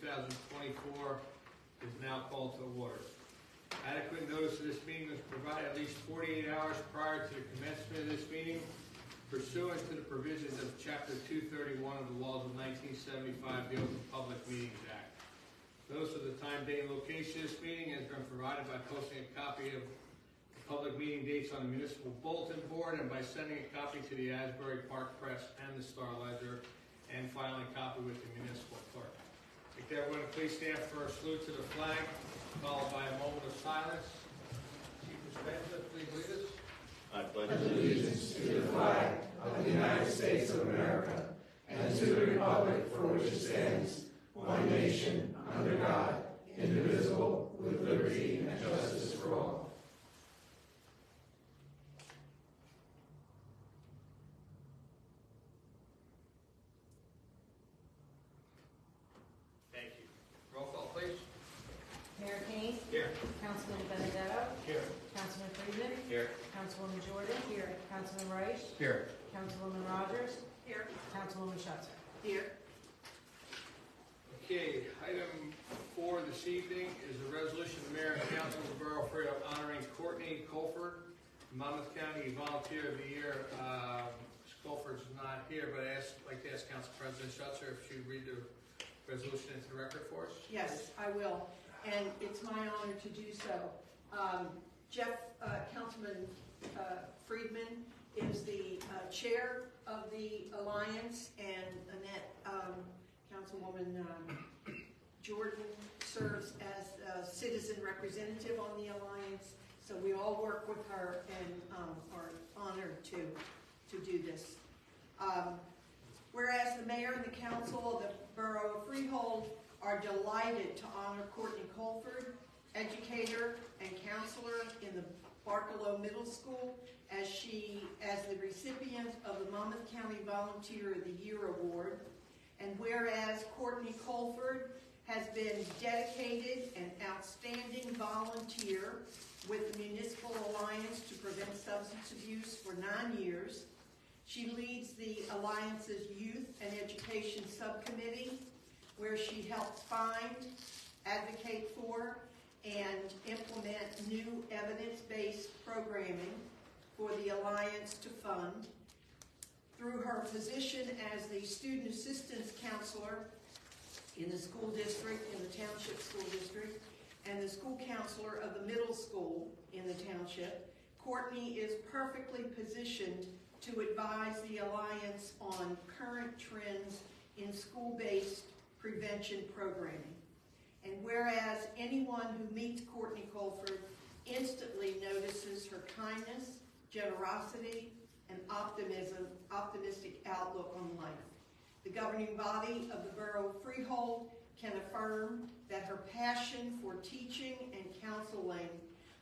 2024 is now called to order. Adequate notice of this meeting was provided at least 48 hours prior to the commencement of this meeting pursuant to the provisions of Chapter 231 of the laws of 1975, the Open Public Meetings Act. Notice of the time, date, and location of this meeting has been provided by posting a copy of the public meeting dates on the municipal bulletin board and by sending a copy to the Asbury Park Press and the Star Ledger and filing a copy with the municipal clerk. If everyone please stand for a salute to the flag, followed by a moment of silence. Chief Spencer, please lead us. I pledge allegiance to the flag of the United States of America and to the republic for which it stands, one nation, under God, indivisible, with liberty and justice for all. Thank you. Roll call, please. Mayor Kane. Here. Councilman Benedetto. Here. Councilman Friedman. Here. Councilwoman Jordan. Here. Councilman Reich. Here. Councilwoman Rogers. Here. Councilwoman Schutzer. Here. Okay, item 4 this evening is a resolution of the Mayor and Council of the Borough of Fredonia honoring Courtney Colford, Monmouth County Volunteer of the Year. Ms. Colford's not here, but I'd like to ask Council President Schutzer if she'd read the resolution into the record for us. Yes, I will, and it's my honor to do so. Councilman Friedman is the chair of the Alliance, and Annette, Councilwoman Jordan serves as a citizen representative on the Alliance, so we all work with her and are honored to do this. Whereas the Mayor and the Council of the Borough of Freehold are delighted to honor Courtney Colford, educator and counselor in the Barcalow Middle School, as the recipient of the Monmouth County Volunteer of the Year Award. And whereas Courtney Colford has been dedicated and outstanding volunteer with the Municipal Alliance to Prevent Substance Abuse for 9 years, she leads the Alliance's Youth and Education Subcommittee, where she helps find, advocate for, and implement new evidence-based programming for the Alliance to fund. Through her position as the Student Assistance Counselor in the school district, in the Township School District, and the School Counselor of the Middle School in the Township, Courtney is perfectly positioned to advise the Alliance on current trends in school-based prevention programming. And whereas anyone who meets Courtney Colford instantly notices her kindness, generosity, and optimistic outlook on life. The governing body of the Borough of Freehold can affirm that her passion for teaching and counseling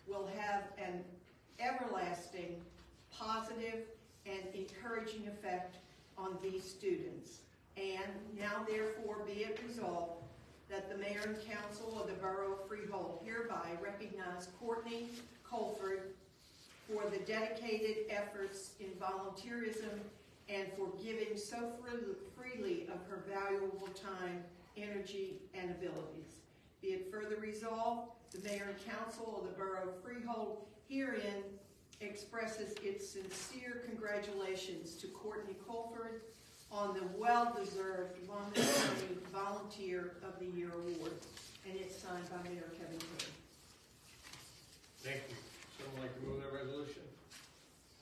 will have an everlasting, positive, and encouraging effect on these students. And now therefore be it resolved that the Mayor and Council of the Borough of Freehold hereby recognize Courtney Colford for the dedicated efforts in volunteerism and for giving so freely of her valuable time, energy, and abilities. Be it further resolved, the Mayor and Council of the Borough of Freehold herein expresses its sincere congratulations to Courtney Colford on the well-deserved Monmouth County Volunteer of the Year Award, and it's signed by Mayor Kevin King. Thank you. Someone like to move that resolution?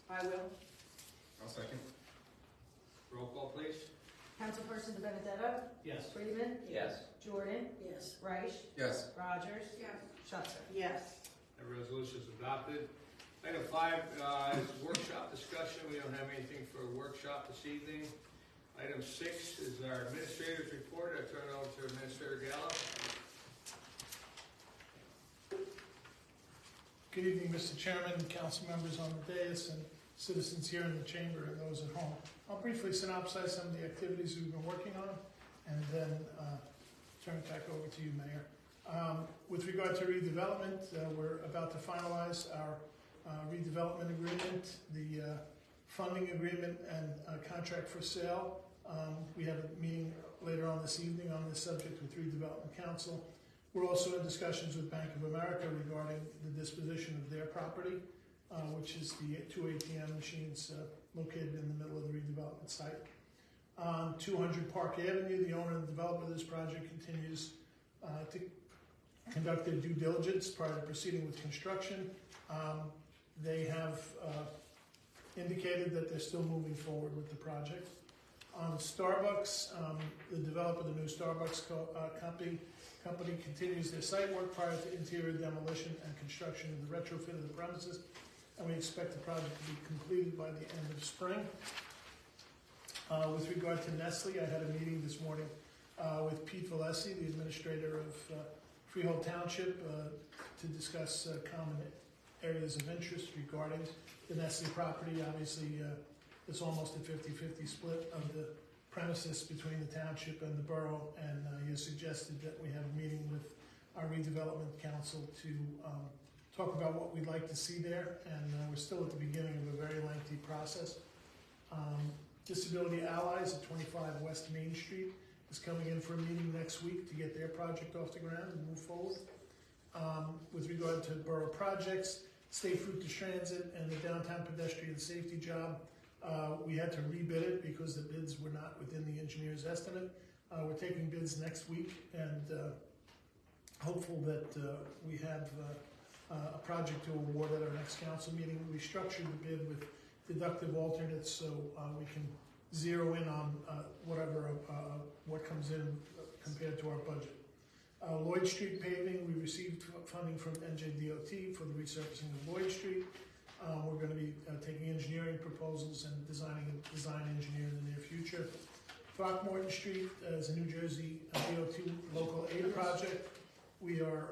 I will. I'll second. Roll call, please. Councilperson Benedetto. Yes. Friedman. Yes. Jordan. Yes. Reich. Yes. Rogers. Yes. Schutzer. Yes. The resolution is adopted. Item 5 is workshop discussion. We don't have anything for a workshop this evening. Item 6 is our administrator's report. I turn it over to Administrator Gallo. Good evening, Mr. Chairman, council members on the dais, and citizens here in the chamber and those at home. I'll briefly synopsize some of the activities we've been working on and then turn it back over to you, Mayor. With regard to redevelopment, we're about to finalize our redevelopment agreement, the funding agreement and contract for sale We have a meeting later on this evening on this subject with Redevelopment Council. We're also in discussions with Bank of America regarding the disposition of their property, which is the 2 ATM machines located in the middle of the redevelopment site. 200 Park Avenue, the owner and developer of this project continues to conduct their due diligence prior to proceeding with construction. They have indicated that they're still moving forward with the project. On Starbucks, the developer of the new Starbucks company continues their site work prior to interior demolition and construction of the retrofit of the premises, and we expect the project to be completed by the end of spring. With regard to Nestle, I had a meeting this morning with Pete Valesi, the administrator of Freehold Township, to discuss common areas of interest regarding the Nestle property. Obviously, it's almost a 50-50 split of the premises between the township and the borough, and he has suggested that we have a meeting with our redevelopment council to talk about what we'd like to see there, and we're still at the beginning of a very lengthy process. Disability Allies at 25 West Main Street is coming in for a meeting next week to get their project off the ground and move forward. With regard to borough projects, State Fruit Transit and the downtown pedestrian safety job, we had to rebid it because the bids were not within the engineer's estimate. We're taking bids next week, and hopeful that we have a project to award at our next council meeting. We structured the bid with deductive alternates so we can zero in on what comes in compared to our budget. Lloyd Street paving, we received funding from NJDOT for the resurfacing of Lloyd Street. We're going to be taking engineering proposals and designing a design engineer in the near future. Throckmorton Street is a New Jersey DOT local aid project. We are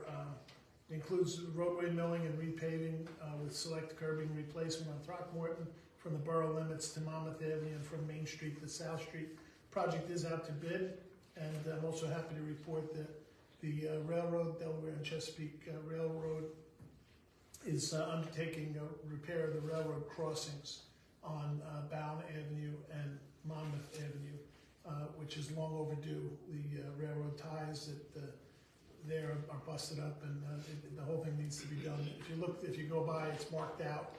includes roadway milling and repaving with select curbing replacement on Throckmorton from the borough limits to Monmouth Avenue and from Main Street to South Street. Project is out to bid, and I'm also happy to report that the railroad, Delaware and Chesapeake Railroad, is undertaking a repair of the railroad crossings on Bound Avenue and Monmouth Avenue, which is long overdue. The railroad ties that there are busted up, and the whole thing needs to be done. If you go by, it's marked out.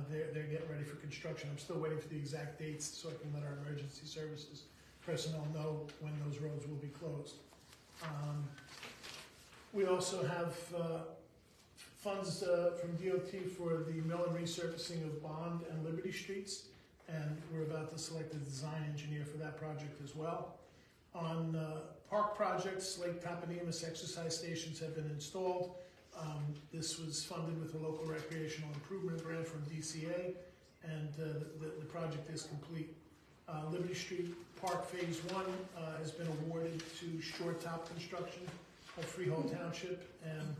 They're getting ready for construction. I'm still waiting for the exact dates so I can let our emergency services personnel know when those roads will be closed. We also have funds from DOT for the mill and resurfacing of Bond and Liberty Streets, and we're about to select a design engineer for that project as well. On park projects, Lake Toponimus exercise stations have been installed. This was funded with a local recreational improvement grant from DCA, and the project is complete. Liberty Street Park Phase 1 has been awarded to Shore Top Construction of Freehold Township, and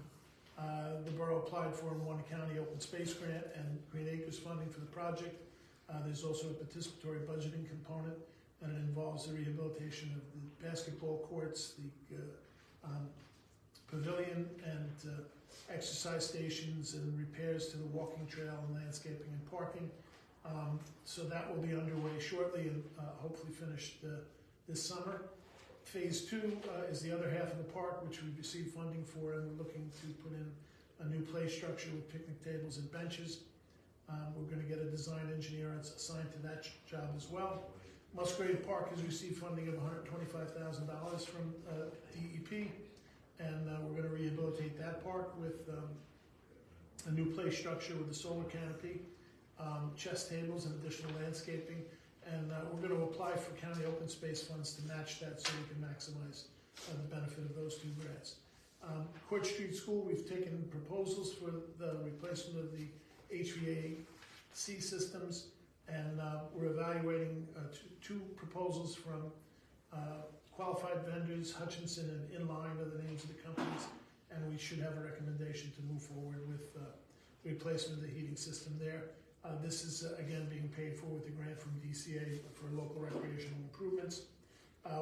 the borough applied for and won a county open space grant and Green Acres funding for the project. There's also a participatory budgeting component, and it involves the rehabilitation of the basketball courts, the pavilion, and exercise stations, and repairs to the walking trail and landscaping and parking. So that will be underway shortly and hopefully finished this summer. Phase 2 is the other half of the park, which we received funding for, and we're looking to put in a new play structure with picnic tables and benches. We're going to get a design engineer assigned to that job as well. Musgrave Park has received funding of $125,000 from DEP, and we're going to rehabilitate that park with a new play structure with a solar canopy, chess tables, and additional landscaping. And we're going to apply for county open space funds to match that so we can maximize the benefit of those two grants. Court Street School, we've taken proposals for the replacement of the HVAC systems, and we're evaluating two proposals from qualified vendors. Hutchinson and Inline are the names of the companies, and we should have a recommendation to move forward with the replacement of the heating system there. This is, again, being paid for with a grant from DCA for local recreational improvements.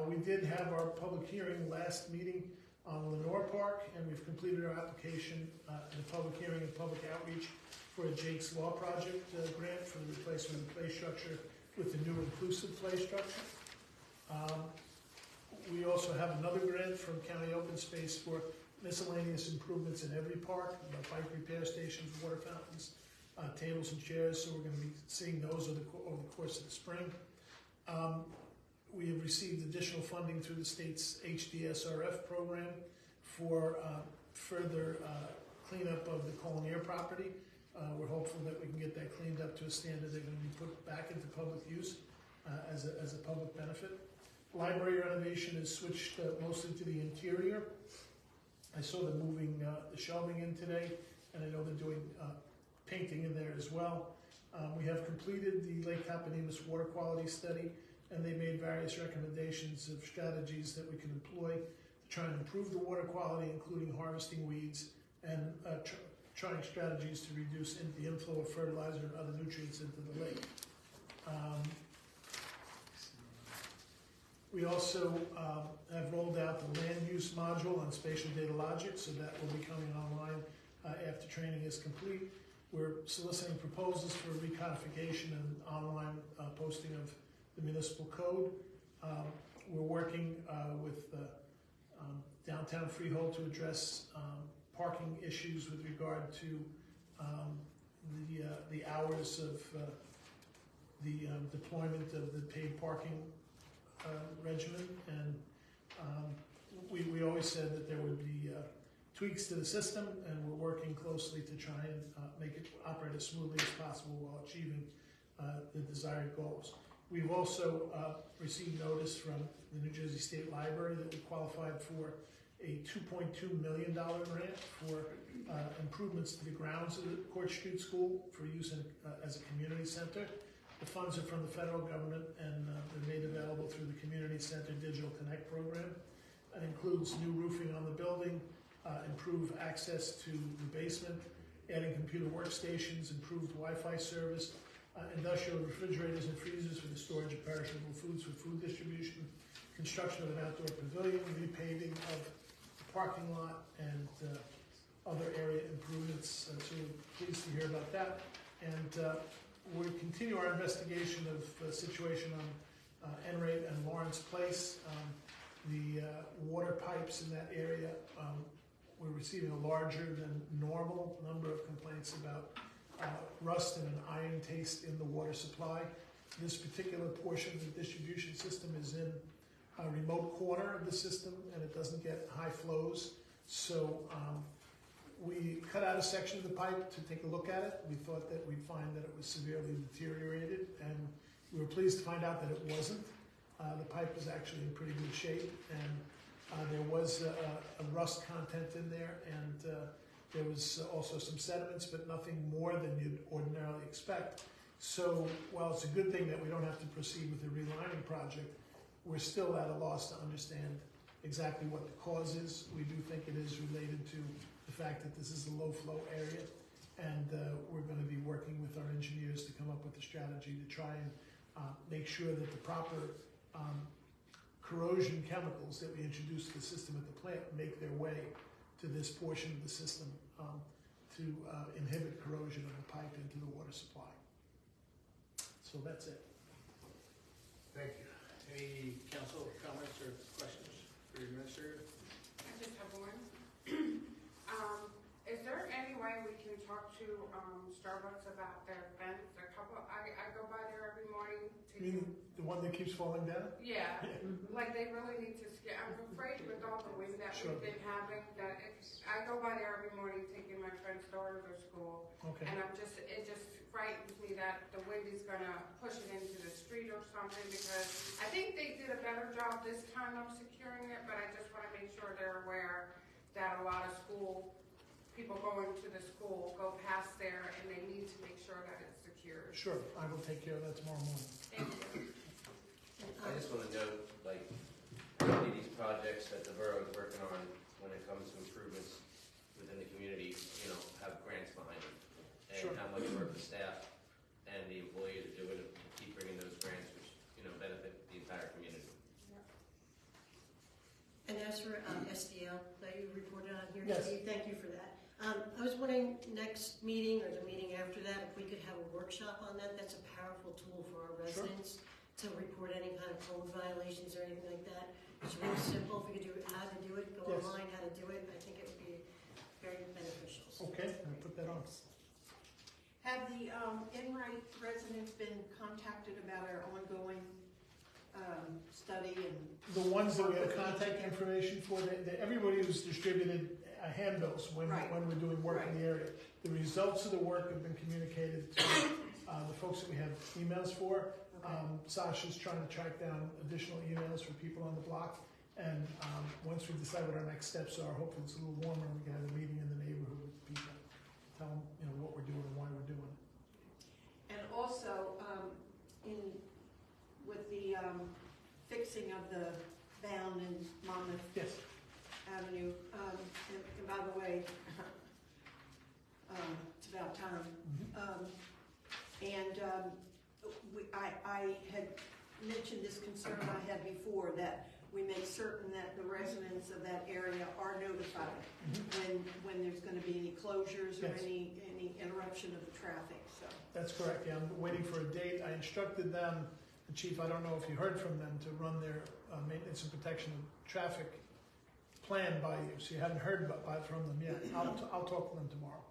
We did have our public hearing last meeting on Lenore Park, and we've completed our application in a public hearing and public outreach for a Jake's Law Project grant for the replacement of the play structure with the new inclusive play structure. We also have another grant from County Open Space for miscellaneous improvements in every park, bike repair stations, water fountains, tables and chairs, so we're gonna be seeing those over the course of the spring. We have received additional funding through the state's HDSRF program for further cleanup of the Colonier property. We're hopeful that we can get that cleaned up to a standard they're gonna be put back into public use as a public benefit. Library renovation is switched mostly to the interior. I saw them moving the shelving in today, and I know they're doing painting in there as well. We have completed the Lake Capanemus water quality study, and they made various recommendations of strategies that we can employ to try and improve the water quality, including harvesting weeds and trying strategies to reduce the inflow of fertilizer and other nutrients into the lake. We also have rolled out the land use module on spatial data logic, so that will be coming online after training is complete. We're soliciting proposals for recodification and online posting of the municipal code. We're working with downtown Freehold to address parking issues with regard to the hours of the deployment of the paid parking regimen, and we always said that there would be tweaks to the system, and we're working closely to try and make it operate as smoothly as possible while achieving the desired goals. We've also received notice from the New Jersey State Library that we qualified for a $2.2 million grant for improvements to the grounds of the Court Street School for use as a community center. The funds are from the federal government, and they're made available through the Community Center Digital Connect program. That includes new roofing on the building, improved access to the basement, adding computer workstations, improved Wi-Fi service, industrial refrigerators and freezers for the storage of perishable foods for food distribution, construction of an outdoor pavilion, repaving of the parking lot, and other area improvements. So we're pleased to hear about that. And we continue our investigation of the situation on Enright and Lawrence Place. The water pipes in that area, we're receiving a larger than normal number of complaints about rust and an iron taste in the water supply. This particular portion of the distribution system is in a remote corner of the system, and it doesn't get high flows. So we cut out a section of the pipe to take a look at it. We thought that we'd find that it was severely deteriorated, and we were pleased to find out that it wasn't. The pipe was actually in pretty good shape, and there was a rust content in there, and there was also some sediments, but nothing more than you'd ordinarily expect. So while it's a good thing that we don't have to proceed with the relining project, we're still at a loss to understand exactly what the cause is. We do think it is related to the fact that this is a low flow area, and we're going to be working with our engineers to come up with a strategy to try and make sure that the proper corrosion chemicals that we introduce to the system at the plant make their way to this portion of the system to inhibit corrosion of the pipe into the water supply. So that's it. Thank you. Any council comments or questions for your administrator? I just have one. Is there any way we can talk to Starbucks about their fence? I go by there every morning. You mean the one that keeps falling down? Yeah, like they really need to I'm afraid with all the wind that Sure. we've been having, that I go by there every morning taking my friend's daughter to school. Okay. And it just frightens me that the wind is gonna push it into the street or something, because I think they did a better job this time of securing it, but I just wanna make sure they're aware that a lot of people going to the school go past there, and they need to make sure that it's secured. Sure, I will take care of that tomorrow morning. Thank you. I just want to note, like, how many of these projects that the borough is working on when it comes to improvements within the community, have grants behind them. And Sure. how much work the staff and the employees are doing to keep bringing those grants, which, benefit the entire community. And as for SDL that you reported on here, Yes. Steve, thank you for that. I was wondering, next meeting or the meeting after that, if we could have a workshop on that. That's a powerful tool for our residents. to report any kind of code violations or anything like that. It's really simple. If we could do how to do it, go Yes. online, how to do it, I think it would be very beneficial. Okay, I'll put that on. Have the Enright residents been contacted about our ongoing study and? The ones that we have contact information for, everybody was distributed handbills when Right. we're doing work in the area. The results of the work have been communicated to the folks that we have emails for. Sasha's trying to track down additional emails for people on the block. And once we decide what our next steps are, hopefully it's a little warmer, we can have a meeting in the neighborhood with people. Tell them, what we're doing and why we're doing it. And also, with the fixing of the bound in Monmouth Yes. Avenue, and by the way, it's about time. I had mentioned this concern I had before, that we make certain that the residents of that area are notified when there's gonna be any closures or Yes. any interruption of the traffic, so. That's correct, yeah, I'm waiting for a date. I instructed them, the chief, I don't know if you heard from them, to run their maintenance and protection of traffic plan by you, so you haven't heard from them yet. I'll talk to them tomorrow.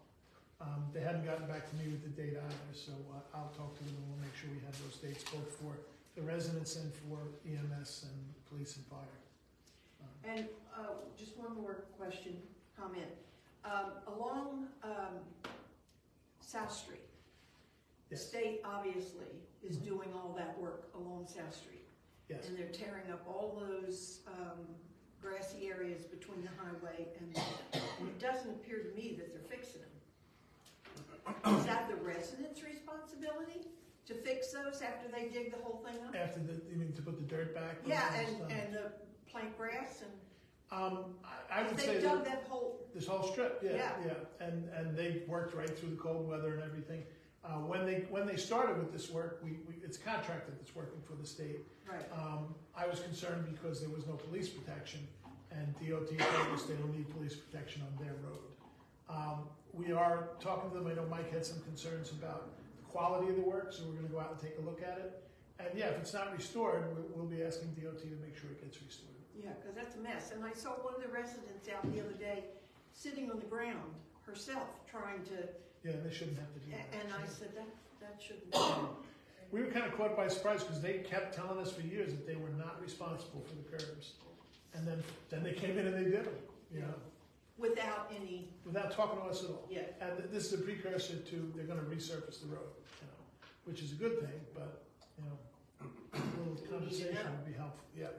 They hadn't gotten back to me with the date either, so I'll talk to them and we'll make sure we have those dates both for the residents and for EMS and police and fire. And just one more question, comment. Along South Street, the Yes. state obviously is doing all that work along South Street. Yes, And they're tearing up all those grassy areas between the highway and it doesn't appear to me that they're fixing them. Is that the residents' responsibility to fix those after they dig the whole thing up? after you mean to put the dirt back? Yeah, stuff? and the plant grass and, I would say they that dug that whole, this whole strip, yeah, Yeah. and they worked right through the cold weather and everything. When they started with this work, it's contracted that's working for the state. right. I was concerned because there was no police protection, and DOT told us they don't need police protection on their road. We are talking to them. I know Mike had some concerns about the quality of the work, so we're gonna go out and take a look at it. And yeah, if it's not restored, we'll be asking DOT to make sure it gets restored. Yeah, because that's a mess. And I saw one of the residents out the other day sitting on the ground herself trying to, Yeah, they shouldn't have to do that. and I said, that shouldn't be. We were kind of caught by surprise because they kept telling us for years that they were not responsible for the curbs. And then they came in and they did them, Without any, without talking to us at all. yeah. And this is a precursor to, they're gonna resurface the road, which is a good thing, but, a little conversation would be helpful, yeah.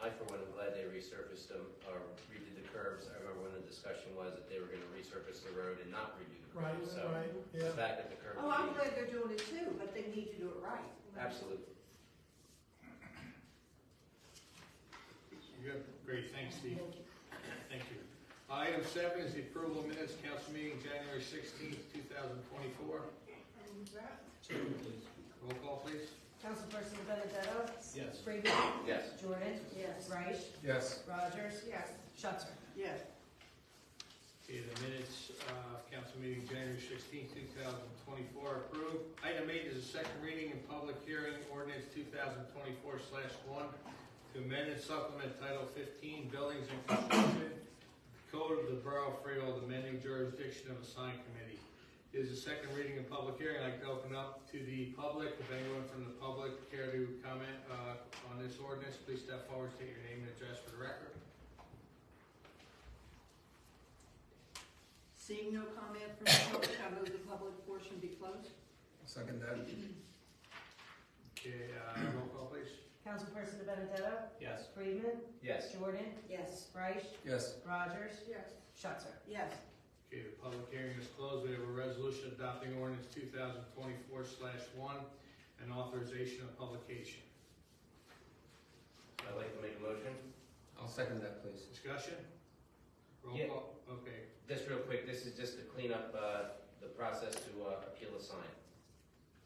I, for one, am glad they resurfaced them, or redid the curbs. I remember when the discussion was that they were gonna resurface the road and not redo the Right, road. So right, the yeah. fact that the curb. Oh, I'm glad they're doing it too, but they need to do it right. Absolutely. Good, great, thanks, Steve. Thank you. Item 7 is the approval of minutes, council meeting January 16th, 2024. Roll call, please. Councilperson Benedetto? Yes. Freeman? Yes. Jordan? Yes. Reich? Yes. Rogers? Yes. Schutzer? Yes. Okay, the minutes of council meeting January 16th, 2024 approved. Item 8 is a second reading and public hearing ordinance 2024/1 to amend and supplement Title 15 Buildings and Construction Code of the Borough of Freehold, amending jurisdiction of a sign committee. It is a second reading and public hearing. I'd like to open up to the public. If anyone from the public care to comment on this ordinance, please step forward, state your name and address for the record. Seeing no comment from the public, I move the public portion be closed. Second that. Okay, roll call, please. Councilperson Benedetto? Yes. Freeman? Yes. Jordan? Yes. Reich? Yes. Rogers? Yes. Schutzer? Yes. Okay, the public hearing is closed. We have a resolution adopting ordinance 2024/1 and authorization of publication. I'd like to make a motion. I'll second that, please. Discussion? Roll Yeah. call? Okay. Just real quick, this is just to clean up the process to appeal a sign.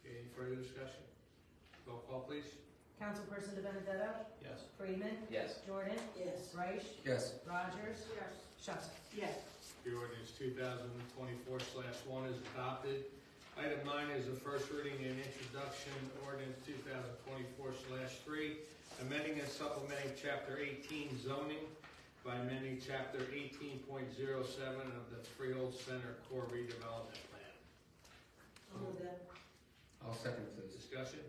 Okay, any further discussion? Roll call, please. Councilperson Benedetto? Yes. Freeman? Yes. Jordan? Yes. Reich? Yes. Rogers? Yes. Schutzer? Yes. The ordinance 2024/1 is adopted. Item 9 is the first reading and introduction ordinance 2024/3, amending and supplementing Chapter 18 zoning by amending Chapter 18.07 of the Freehold Center Core Redevelopment Plan. I'll move that. I'll second, please. Discussion?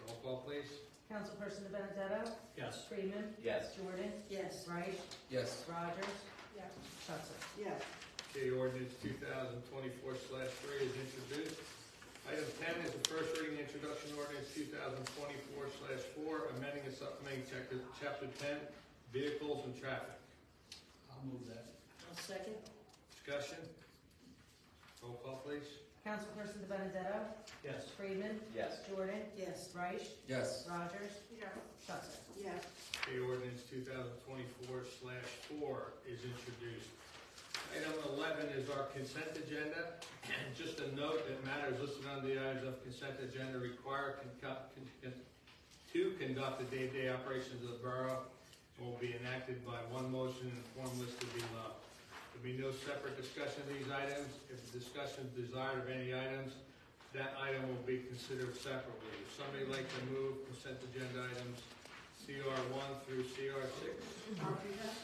Roll call, please. Councilperson De Benedetto? Yes. Freeman? Yes. Jordan? Yes. Reich? Yes. Rogers? Yes. Schuster? Yes. Okay, ordinance 2024/3 is introduced. Item 10 is the first reading introduction ordinance 2024/4, amending and supplementing Chapter 10, Vehicles and Traffic. I'll move that. I'll second. Discussion? Roll call, please. Councilperson De Benedetto? Yes. Freeman? Yes. Jordan? Yes. Reich? Yes. Rogers? Yes. Schuster? Yes. Okay, ordinance 2024/4 is introduced. Item 11 is our consent agenda. And just a note that matters listed on the items of consent agenda require to conduct the day-to-day operations of the borough will be enacted by one motion in the form listed below. There'll be no separate discussion of these items. If the discussion is desired of any items, that item will be considered separately. If somebody like to move consent agenda items CR1 through CR6, I'll do that.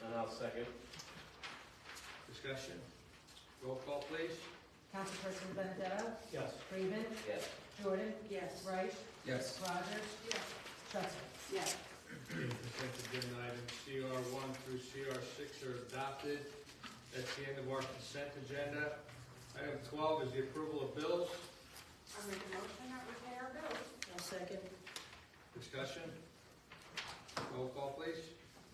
And I'll second. discussion? Roll call, please. Councilperson De Benedetto? Yes. Freeman? Yes. Jordan? Yes. Reich? Yes. Rogers? Yes. Schuster? Yes. Consent agenda items CR1 through CR6 are adopted. That's the end of our consent agenda. Item 12 is the approval of bills. I make a motion that we pay our bills. I'll second. Discussion? Roll call, please.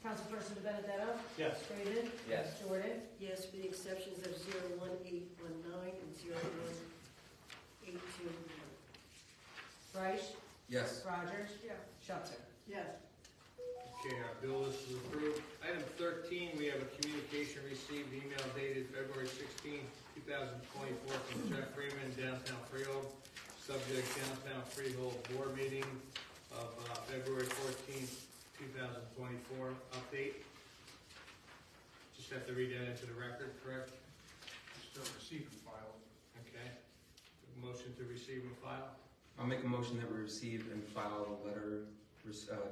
Councilperson De Benedetto? Yes. Freeman? Yes. Jordan? Yes, with the exceptions of 01819 and 01821. Reich? Yes. Rogers? Yes. Schuster? Yes. Okay, our bill list is approved. Item 13, we have a communication received, email dated February 16, 2024 from Jeff Freeman, Downtown Freehold. Subject Downtown Freehold Board Meeting of February 14, 2024 update. Just have to read that into the record, correct? Still receive and file. Okay. Motion to receive and file. I'll make a motion that we receive and file the letter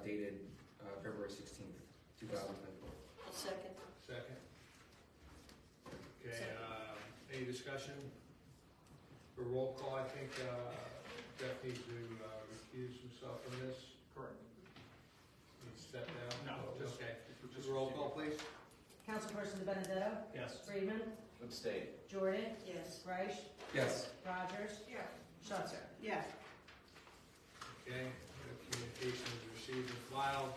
dated February 16th, 2024. I'll second. Second. Okay, any discussion? For roll call, I think Jeff needs to recuse himself from this. Correct. Needs to step down? No, just- Okay. just Just roll call, please. Councilperson De Benedetto? Yes. Freeman? Abstain. Jordan? Yes. Reich? Yes. Rogers? Yes. Schuster? Yes. Okay, the communication is received and filed.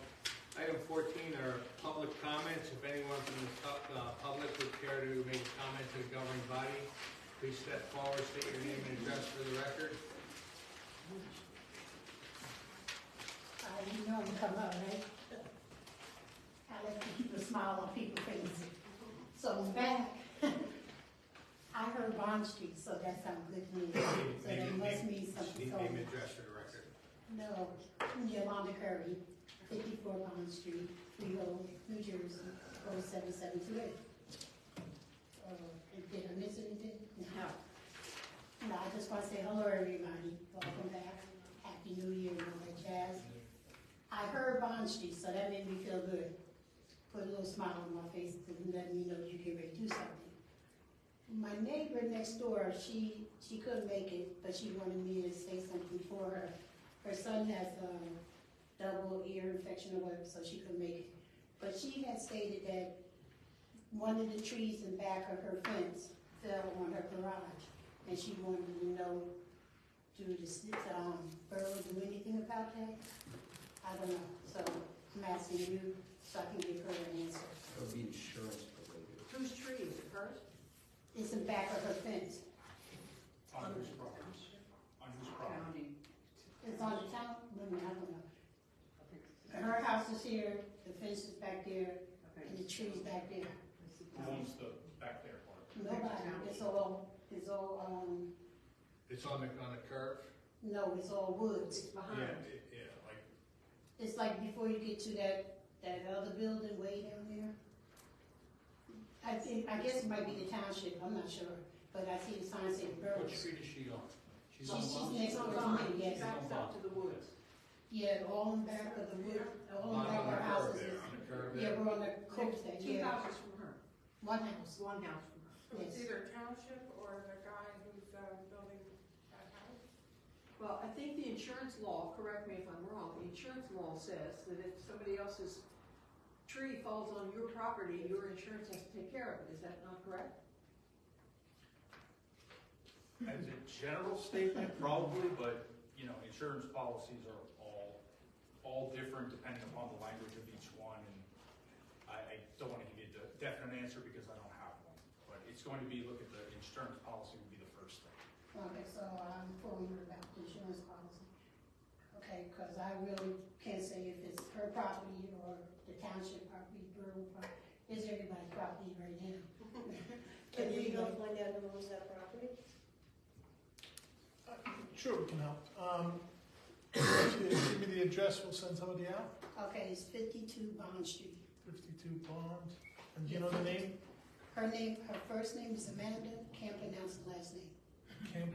Item 14 are public comments. If anyone from the public would care to make a comment to the governing body, please step forward, state your name and address for the record. You know I'm come up, right? I like to keep a smile on people's faces. So I'm back. I heard Bond Street, so that sounds good to me. So that must mean something. Name and address for the record. No, Yolanda Curry, 54 Bond Street, Freehold, New Jersey, 07728. Did I miss anything? No. No, I just want to say hello, everybody. Welcome back. Happy New Year and all that jazz. I heard Bond Street, so that made me feel good. Put a little smile on my face to let me know you get ready to do something. My neighbor next door, she couldn't make it, but she wanted me to say something for her. Her son has double ear infection or whatever, so she couldn't make it. But she had stated that one of the trees in back of her fence fell on her garage, and she wanted to know, do the borough do anything about that? I don't know, so I'm asking you so I can give her an answer. That would be insurance related. Whose tree is it, hers? It's in back of her fence. On whose property? On whose property? It's on the town, I don't know. Her house is here, the fence is back there, and the tree's back there. Who owns the back there part? Nobody, it's all, It's on the curve? no, it's all woods. Yeah, like, It's like before you get to that other building way down there. I guess it might be the township, I'm not sure. but I see the sign say What Burroughs. street is she on? She's Bond? next door to me, yes. Backs up to the woods. Yeah, all in back of the wood, all in On back of the our curve houses. there, on the curve Yeah, there. we're on the coast there, Two yeah. houses from her, One house. one house from her. So it's Yes. either township or the guy who's, building that house. Well, I think the insurance law, correct me if I'm wrong, the insurance law says that if somebody else's tree falls on your property, your insurance has to take care of it. Is that not correct? As a general statement, probably, but, you know, insurance policies are all different depending upon the language of each one, and I don't want to give you a definite answer because I don't have one, but it's going to be, look at the insurance policy would be the first thing. Okay, so I'm informed about the insurance policy. Okay, because I really can't say if it's her property or the township property, borough property, it's everybody's property right now. Can we go find out who owns that property? Sure, we can help. Give me the address, we'll send somebody out. Okay, it's 52 Bond Street. 52 Bond. And do you know the name? Her first name is Amanda, can't pronounce the last name. Can't,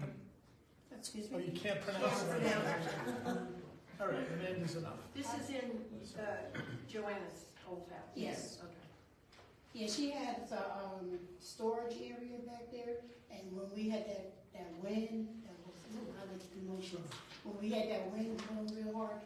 Excuse oh, me? you can't pronounce Can't it. pronounce All right, Amanda's enough. This is in, Joanna's old house? Yes. Okay. Yeah, she has a storage area back there, and when we had that wind, that was, I like to do motions. When we had that wind blowing real hard,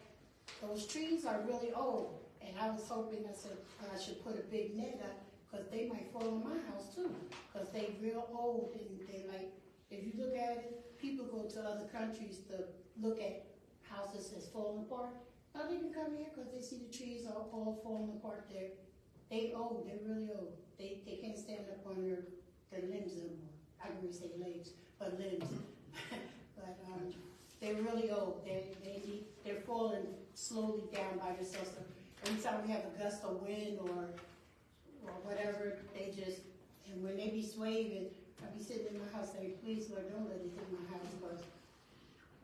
those trees are really old, and I was hoping, I said, I should put a big net up, because they might fall on my house too, because they real old, and they like, if you look at it, people go to other countries to look at houses that's falling apart. Now they can come here, because they see the trees are all falling apart there. They old, they're really old. They can't stand up on their limbs anymore. I wouldn't say legs, but limbs. But they're really old. They're falling slowly down by themselves. So every time we have a gust of wind or whatever, they just, and when they be swaying, I be sitting in my house saying, please Lord, don't let it hit my house, because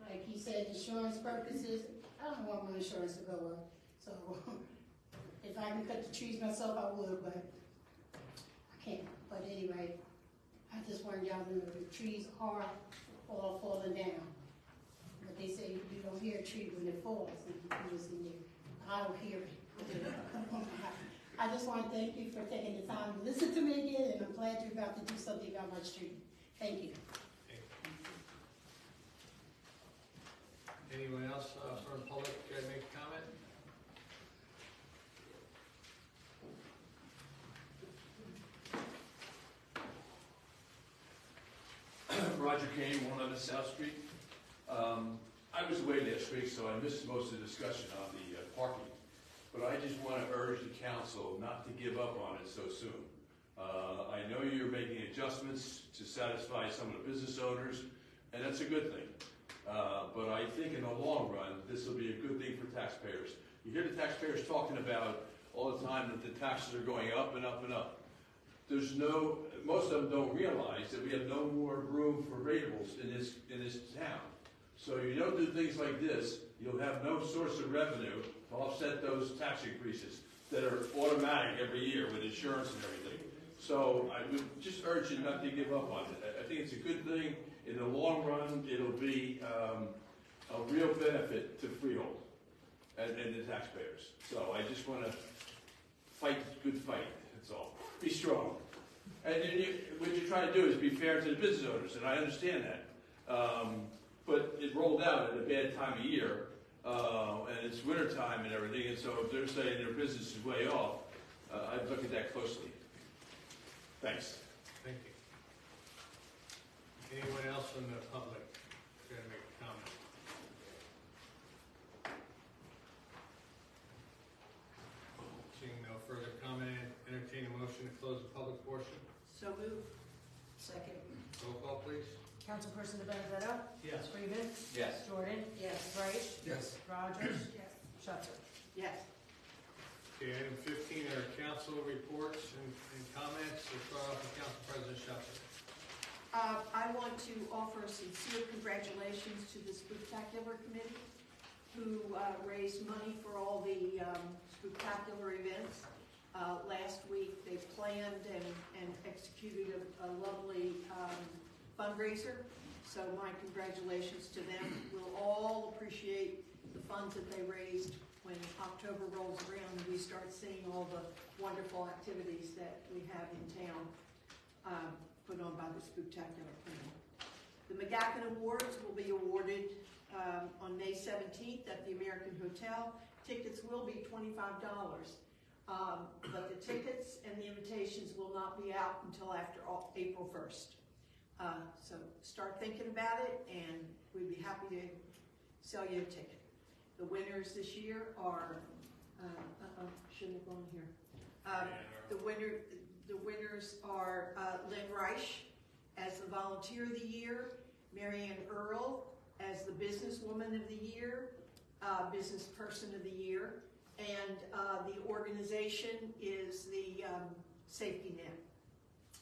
like he said, insurance purposes, I don't want my insurance to go up. So if I can cut the trees myself, I would, but I can't. But anyway, I just wanted y'all to know the trees are all falling down. But they say you don't hear a tree when it falls, and you listen there. I don't hear it. I just want to thank you for taking the time to listen to me again, and I'm glad you're about to do something about my street. Thank you. Anyone else from the public make a comment? Roger Kane, 111 South Street. I was away last week, so I missed most of the discussion on the parking. But I just want to urge the council not to give up on it so soon. I know you're making adjustments to satisfy some of the business owners, and that's a good thing. But I think in the long run, this will be a good thing for taxpayers. You hear the taxpayers talking about all the time that the taxes are going up and up and up. Most of them don't realize that we have no more room for ratables in this town. So you don't do things like this, you'll have no source of revenue to offset those tax increases that are automatic every year with insurance and everything. So I would just urge you not to give up on it. I think it's a good thing. In the long run, it'll be a real benefit to Freehold and the taxpayers. So I just want to fight the good fight, that's all. Be strong. And what you're trying to do is be fair to the business owners, and I understand that. But it rolled out at a bad time of year, and it's winter time and everything, and so if they're saying their business is way off, I'd look at that closely. Thanks. Thank you. Anyone else from the public going to make a comment? Seeing no further comment, entertain a motion to close the public portion. So moved. Second. Roll call, please. Councilperson Benedetto? Yes. Freeman? Yes. Jordan? Yes. Reich? Yes. Rogers? Yes. Shutter? Yes. Okay, item 15 are council reports and comments. We'll start off with Council President Shutter. I want to offer sincere congratulations to the Spooktacular Committee, who raised money for all the Spooktacular events. Last week, they planned and executed a lovely fundraiser, so my congratulations to them. We'll all appreciate the funds that they raised when October rolls around and we start seeing all the wonderful activities that we have in town put on by the Spooktacular Plan. The McGacken Awards will be awarded on May 17th at the American Hotel. Tickets will be $25, but the tickets and the invitations will not be out until after April 1st. So start thinking about it, and we'd be happy to sell you a ticket. The winners this year are, shouldn't have gone here. The winners are Lynn Reich as the Volunteer of the Year, Marianne Earl as the Businesswoman of the Year, Business Person of the Year, and the organization is the Safety Net,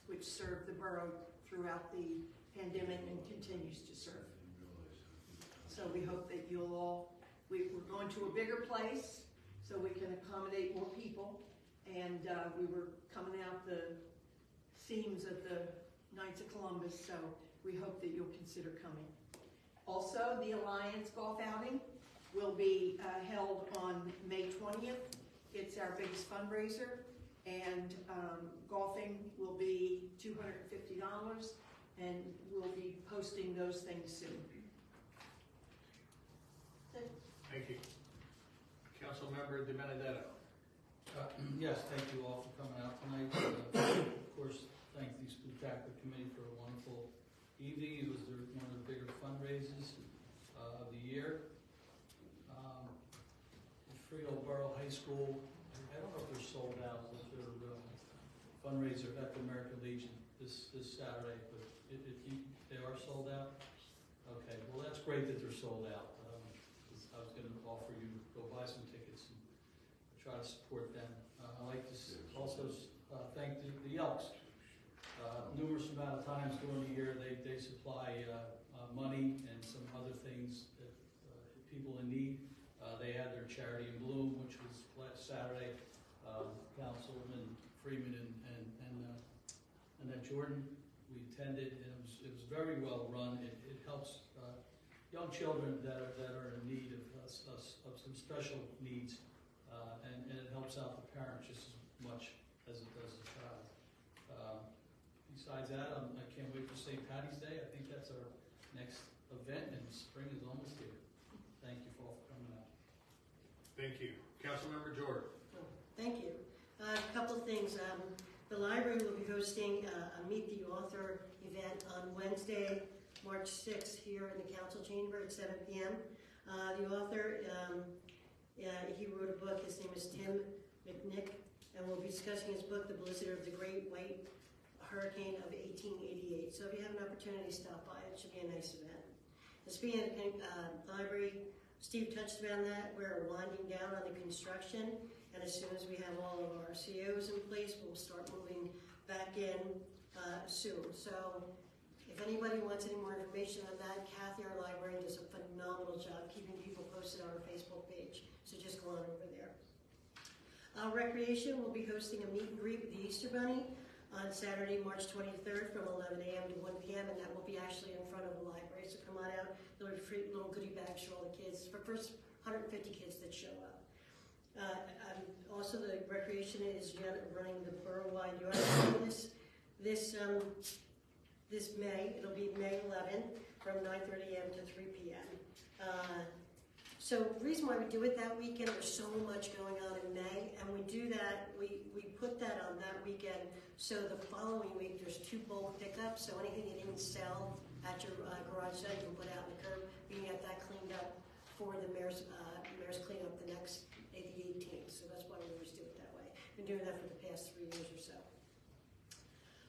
which served the borough throughout the pandemic and continues to serve. So we hope that you'll all, we're going to a bigger place so we can accommodate more people, and we were coming out the seams of the Knights of Columbus, so we hope that you'll consider coming. Also, the Alliance Golf Outing will be held on May 20th. It's our biggest fundraiser, and golfing will be $250, and we'll be posting those things soon. Thank you. Councilmember De Benedetto. Yes, thank you all for coming out tonight. Of course, thank the Spooktacular Committee for a wonderful evening. It was one of the bigger fundraisers of the year. Freehold Borough High School, I don't know if they're sold out, but their fundraiser at the American Legion this Saturday, but they are sold out? Okay, well that's great that they're sold out. I was going to offer you to go buy some tickets and try to support them. I'd like to also thank the Elks. Numerous amount of times during the year they supply money and some other things that people in need. They had their Charity in Bloom, which was last Saturday. Councilman Freeman and then Jordan, we attended, and it was very well run. It helps young children that are in need of some special needs, and it helps out the parents just as much as it does the child. Besides that, I can't wait for St. Patty's Day. I think that's our next event, and spring is almost here. Thank you for all for coming out. Thank you. Councilmember Jordan. Thank you. A couple of things. The library will be hosting a Meet the Author event on Wednesday, March 6th, here in the council chamber at 7 p.m. The author, he wrote a book. His name is Tim McNick, and we'll be discussing his book, The Blizzard of the Great White Hurricane of 1888. So if you have an opportunity, stop by. It should be a nice event. And speaking of the library, Steve touched on that. We're winding down on the construction, and as soon as we have all of our COs in place, we'll start moving back in soon. So if anybody wants any more information on that, Kathy, our librarian, does a phenomenal job keeping people posted on our Facebook page. So just go on over there. Recreation will be hosting a meet and greet with the Easter Bunny on Saturday, March 23rd from 11 a.m. to 1 p.m. and that will be actually in front of the library. So come on out. There'll be free little goodie bags for all the kids, for first 150 kids that show up. Also, the recreation is running the borough-wide yard sale this May. It'll be May 11th from 9:30 a.m. to 3 p.m. So the reason why we do it that weekend, there's so much going on in May, and we do that, we put that on that weekend, so the following week there's 2 bulk pickups, so anything you didn't sell at your garage sale, you can put out in the curb. We can get that cleaned up for the mayor's cleanup the next day, the 18th, so that's why we always do it that way. Been doing that for the past 3 years or so.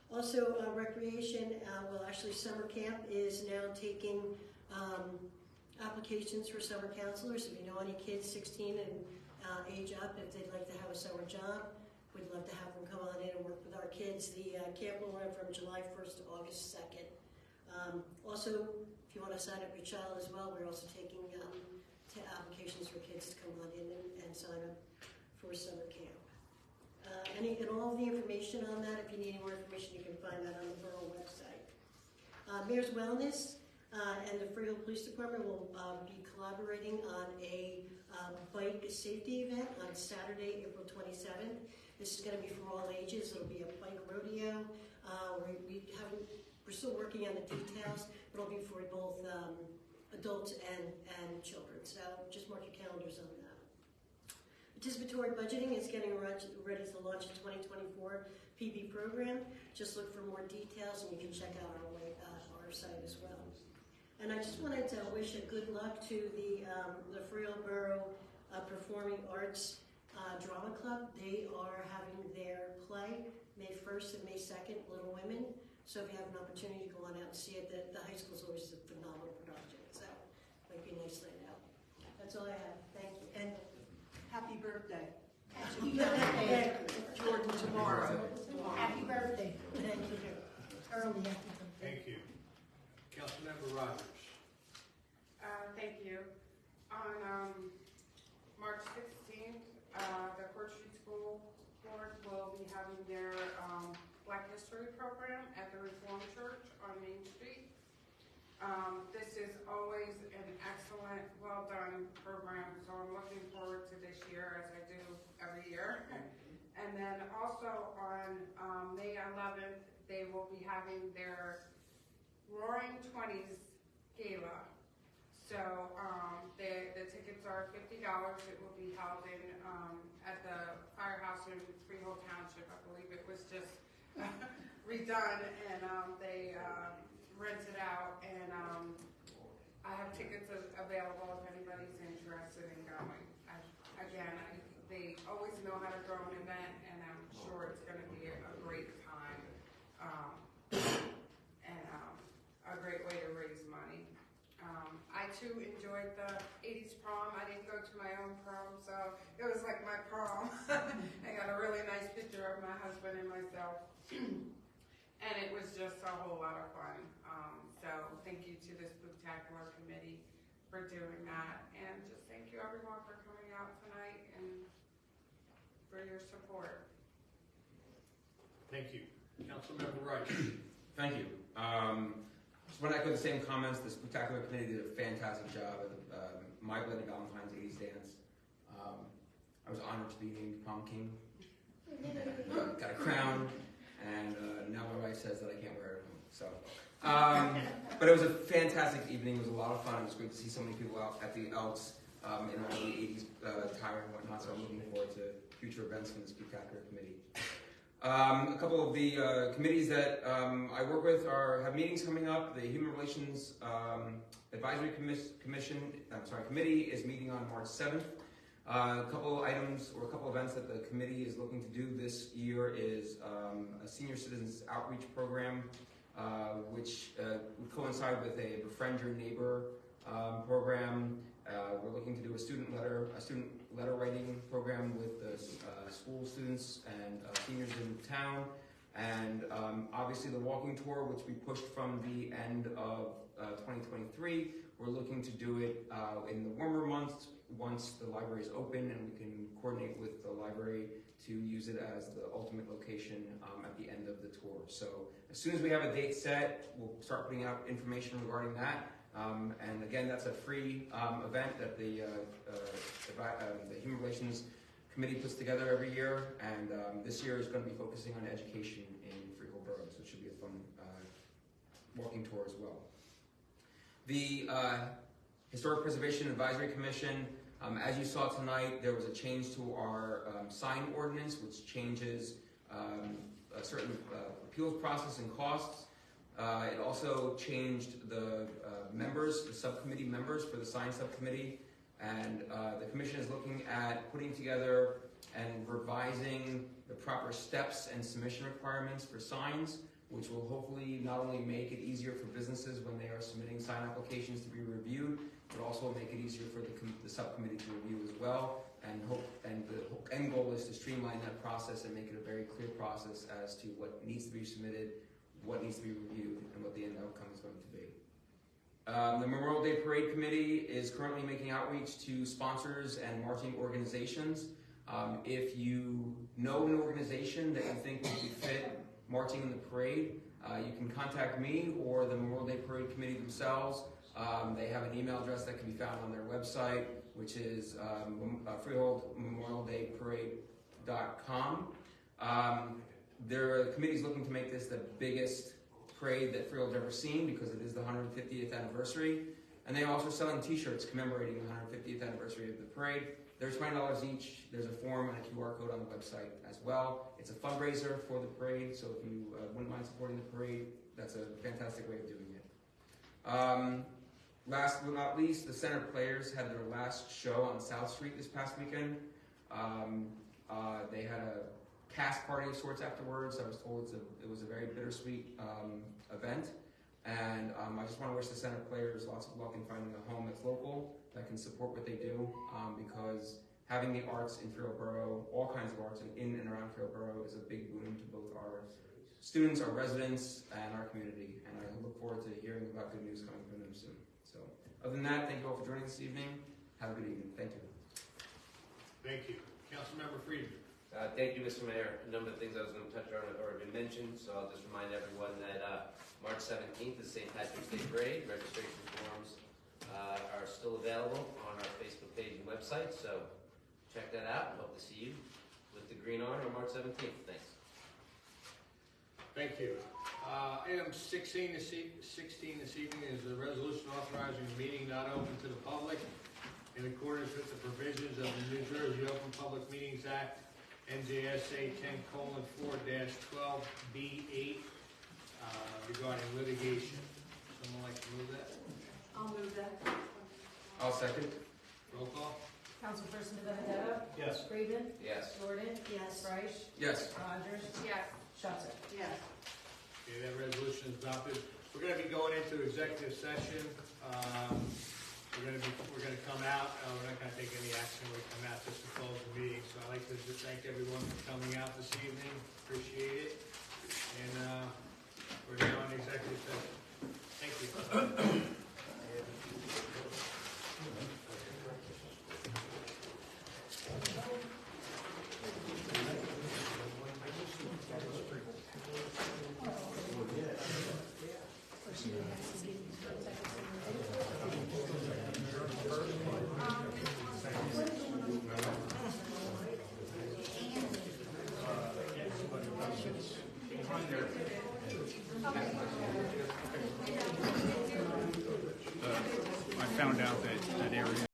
Also, recreation, actually summer camp is now taking applications for summer counselors. If you know any kids 16 and age up, if they'd like to have a summer job, we'd love to have them come on in and work with our kids. The camp will run from July 1st to August 2nd. Also, if you want to sign up your child as well, we're also taking applications for kids to come on in and sign up for summer camp. And all of the information on that, if you need any more information, you can find that on the borough website. Mayor's Wellness and the Freehold Police Department will be collaborating on a bike safety event on Saturday, April 27th. This is going to be for all ages. It'll be a bike rodeo. We're still working on the details, but it'll be for both adults and children. So just mark your calendars on that. Participatory budgeting is getting ready to launch the 2024 PB program. Just look for more details, and you can check out our site as well. And I just wanted to wish a good luck to the Freehold Borough Performing Arts Drama Club. They are having their play May 1st and May 2nd, Little Women. So if you have an opportunity to go on out and see it, the high school is always a phenomenal production. So it might be a nice night out. That's all I have. Thank you. And happy birthday. Happy birthday. Jordan tomorrow. Happy birthday. Thank you. Early happy birthday. Thank you. Councilmember Rogers. Thank you. On March 16th, the Court Street School Board will be having their Black History program at the Reformed Church on Main Street. This is always an excellent, well-done program, so I'm looking forward to this year as I do every year. And then also on May 11th, they will be having their Roaring 20s Gala. So the tickets are $50. It will be held in at the Firehouse in Freehold Township. I believe it was just redone, and they rent it out. And I have tickets available if anybody's interested in going. They always know how to throw an event, and I'm sure it's going to be a great time and a great way to raise money. I too enjoyed the 80s prom. I didn't go to my own prom, so it was like my prom. I got a really nice picture of my husband and myself. And it was just a whole lot of fun. So thank you to the Spectacular Committee for doing that. And just thank you everyone for coming out tonight and for your support. Thank you. Councilmember Rice. Thank you. Just want to echo the same comments. The Spectacular Committee did a fantastic job at the My Bloody Valentine's 80s dance. I was honored to be named prom king. Got a crown, and now my wife says that I can't wear it at home. So, but it was a fantastic evening. It was a lot of fun. It was great to see so many people out at the Elks in all the 80s attire and whatnot. So I'm looking forward to future events from the Spectacular Committee. A couple of the committees that I work with have meetings coming up. The Human Relations Advisory Committee is meeting on March 7th. A couple items or a couple events that the committee is looking to do this year is a senior citizens outreach program, which would coincide with a Befriend Your Neighbor program. We're looking to do a student letter writing program with the school students and seniors in town, and obviously the walking tour, which we pushed from the end of 2023. We're looking to do it in the warmer months once the library is open, and we can coordinate with the library to use it as the ultimate location at the end of the tour. So as soon as we have a date set, we'll start putting out information regarding that. And again, that's a free event that the Human Relations Committee puts together every year, and this year is going to be focusing on education in Freehold Borough, so it should be a fun walking tour as well. The Historic Preservation Advisory Commission, as you saw tonight, there was a change to our sign ordinance, which changes a certain appeals process and costs. It also changed the subcommittee members for the sign subcommittee, and the commission is looking at putting together and revising the proper steps and submission requirements for signs, which will hopefully not only make it easier for businesses when they are submitting sign applications to be reviewed, but also make it easier for the subcommittee to review as well. And the end goal is to streamline that process and make it a very clear process as to what needs to be submitted, what needs to be reviewed, and what the end outcome is going to be. The Memorial Day Parade Committee is currently making outreach to sponsors and marching organizations. If you know an organization that you think would be fit marching in the parade. You can contact me or the Memorial Day Parade Committee themselves. They have an email address that can be found on their website, which is freeholdmemorialdayparade.com. Their committee is looking to make this the biggest parade that Freehold's ever seen because it is the 150th anniversary. And they're also selling t-shirts commemorating the 150th anniversary of the parade. They're $20 each. There's a form and a QR code on the website as well. It's a fundraiser for the parade, so if you wouldn't mind supporting the parade, that's a fantastic way of doing it. Last but not least, the Center Players had their last show on South Street this past weekend. They had a cast party of sorts afterwards. I was told it was a very bittersweet event. And I just want to wish the Center Players lots of luck in finding a home that's local, that can support what they do, because having the arts in Freehold Borough, all kinds of arts in and around Freehold Borough, is a big boon to both our students, our residents, and our community. And I look forward to hearing about good news coming from them soon. So, other than that, thank you all for joining this evening. Have a good evening. Thank you. Thank you. Councilmember Friedman. Thank you, Mr. Mayor. A number of things I was going to touch on have already been mentioned, so I'll just remind everyone that March 17th is St. Patrick's Day Parade. Registration forms are still available on our Facebook page and website, so check that out and hope to see you with the green on March 17th. Thanks. Thank you. Item 16 this evening is a resolution authorizing a meeting not open to the public in accordance with the provisions of the New Jersey Open Public Meetings Act, NJSA 10:4-12B8, regarding litigation. Someone like to move that? I'll move that. I'll second. Roll call? Councilperson Benedetto? Yes. Friedman? Yes. Jordan? Yes. Reich? Yes. Rogers? Yes. Shelter? Yes. Okay, that resolution is adopted. We're going to be going into executive session. We're going to come out. We're not going to take any action when we come out, just to close the meeting. So I'd like to just thank everyone for coming out this evening. Appreciate it. And we're now in executive session. Thank you. I found out that area